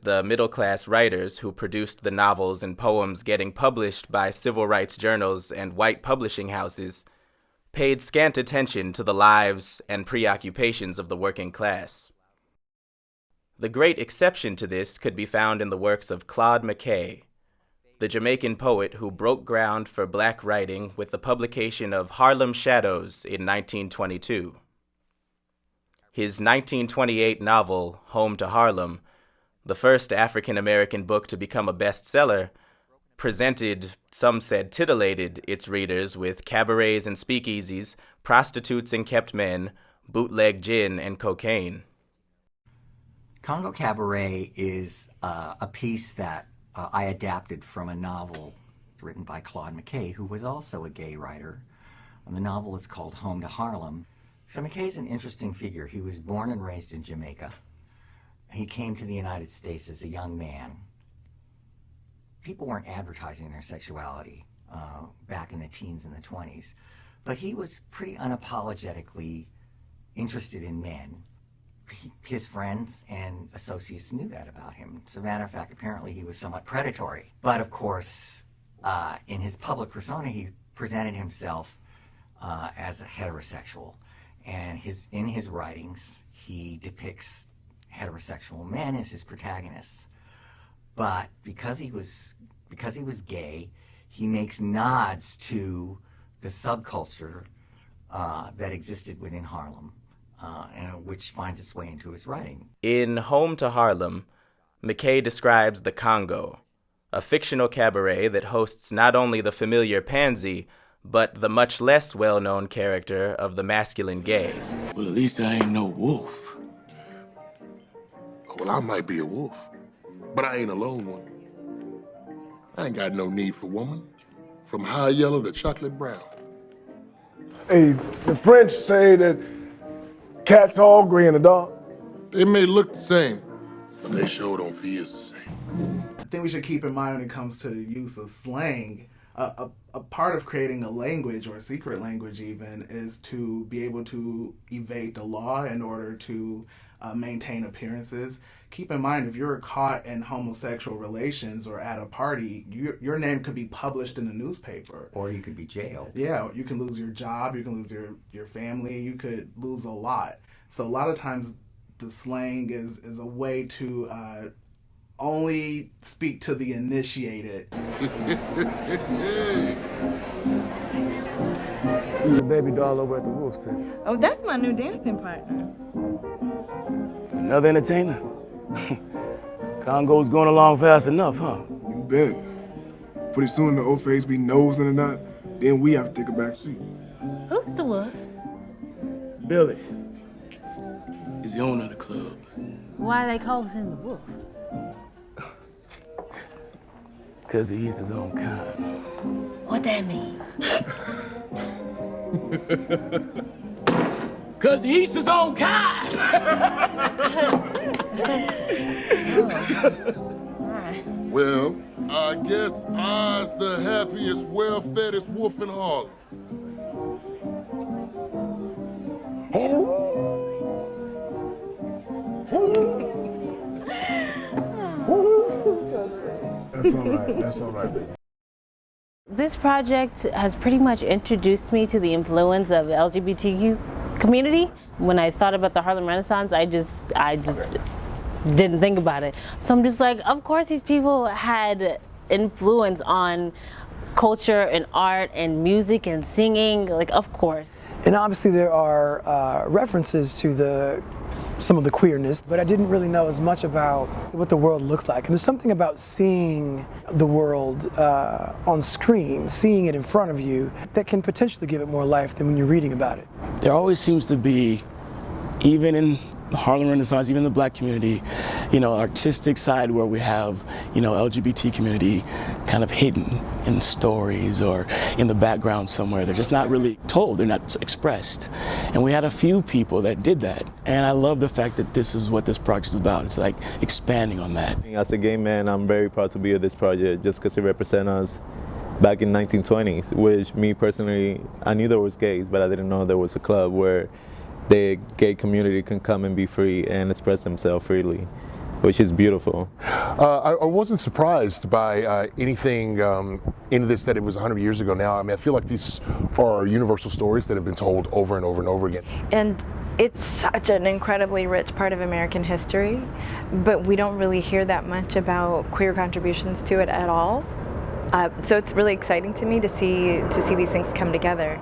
the middle-class writers who produced the novels and poems getting published by civil rights journals and white publishing houses, paid scant attention to the lives and preoccupations of the working class. The great exception to this could be found in the works of Claude McKay, the Jamaican poet who broke ground for black writing with the publication of Harlem Shadows in 1922. His 1928 novel, Home to Harlem, the first African-American book to become a bestseller, presented, some said titillated, its readers with cabarets and speakeasies, prostitutes and kept men, bootleg gin and cocaine. Congo Cabaret is a piece that I adapted from a novel written by Claude McKay, who was also a gay writer. And the novel is called Home to Harlem. So McKay's an interesting figure. He was born and raised in Jamaica. He came to the United States as a young man. People weren't advertising their sexuality back in the teens and the 20s, but he was pretty unapologetically interested in men. His friends and associates knew that about him. As a matter of fact, apparently he was somewhat predatory. But of course, in his public persona, he presented himself as a heterosexual. And in his writings, he depicts heterosexual men as his protagonists. But because he was gay, he makes nods to the subculture that existed within Harlem. Which finds its way into his writing. In Home to Harlem, McKay describes the Congo, a fictional cabaret that hosts not only the familiar pansy, but the much less well-known character of the masculine gay. Well, at least I ain't no wolf. Well, I might be a wolf, but I ain't a lone one. I ain't got no need for woman, from high yellow to chocolate brown. Hey, the French say that cats all gray in the dark. They may look the same, but they sure don't feel the same. I think we should keep in mind when it comes to the use of slang, a part of creating a language, or a secret language even, is to be able to evade the law in order to maintain appearances. Keep in mind, if you're caught in homosexual relations or at a party, your name could be published in the newspaper. Or you could be jailed. Yeah, you can lose your job, you can lose your family, you could lose a lot. So a lot of times the slang is a way to only speak to the initiated. Who's the baby doll over at the Wolf's Den? Oh, that's my new dancing partner. Another entertainer? Congo's going along fast enough, huh? You bet. Pretty soon the old face be nosing and not, then we have to take a back seat. Who's the wolf? Billy. He's the owner of the club. Why they call him the wolf? Because he eats his own kind. What that mean? Because he eats his own kind! Well, I guess I's the happiest, well-feddest wolf in Harlem. That's all right, baby. This project has pretty much introduced me to the influence of the LGBTQ community. When I thought about the Harlem Renaissance, I just didn't think about it. So I'm just like, of course these people had influence on culture and art and music and singing, like of course. And obviously there are references to some of the queerness, but I didn't really know as much about what the world looks like. And there's something about seeing the world on screen, seeing it in front of you, that can potentially give it more life than when you're reading about it. There always seems to be, even in the Harlem Renaissance, even in the black community, artistic side where we have, LGBT community kind of hidden in stories or in the background somewhere. They're just not really told, they're not expressed. And we had a few people that did that. And I love the fact that this is what this project is about. It's like expanding on that. As a gay man, I'm very proud to be at this project just because it represents us back in 1920s, which me personally, I knew there was gays, but I didn't know there was a club where the gay community can come and be free and express themselves freely. which is beautiful. I wasn't surprised by anything in this that it was 100 years ago now. I mean, I feel like these are universal stories that have been told over and over and over again. And it's such an incredibly rich part of American history, but we don't really hear that much about queer contributions to it at all. So it's really exciting to me to see these things come together.